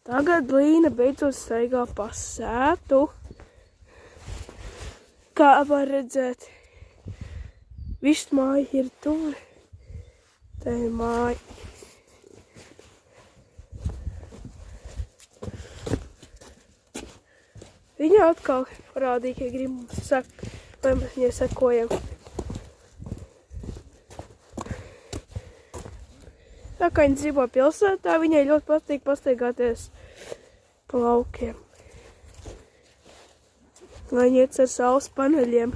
Tagad Līna beidzot staigā pa sētu. Kā var redzēt, viss māja ir tur. Tā ir māja. Viņa atkal parādīja, ka grib mums saka, lai mēs viņai sekojam. Tā kā viņa dzīvo pilsētā, viņai ļoti patīk pastaigāties pa laukiem. Lai viņa iet ar saules paneļiem.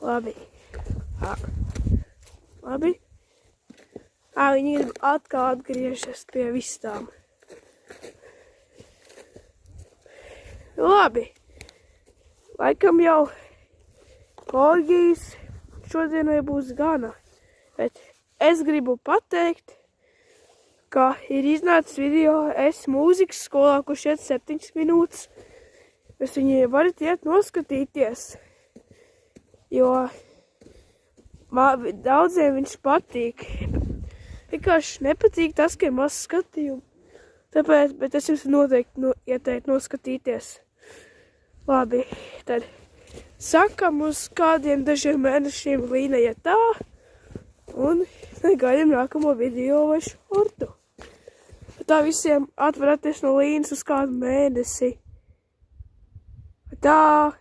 Labi. Labi. Viņa grib atkal atgriežas pie vistām. Labi. Laikam jau korgijas šodienai būs gana. Bet es gribu pateikt, ka ir iznācis video Es mūzikas skolā, kurš iet 7 minūtes. Jūs viņai varat iet noskatīties, jo daudziem viņš patīk. Vienkārši nepatīk tas, ka ir maz skatījumu. Tāpēc, bet es jums noteikti ieteiktu noskatīties. Labi, tad sakam uz kādiem dažiem mēnešiem Līna iet tā, un gaidām nākamo video vai šortu. Tā visiem atveраties no Līnas uz kādu mēnesi. Tā!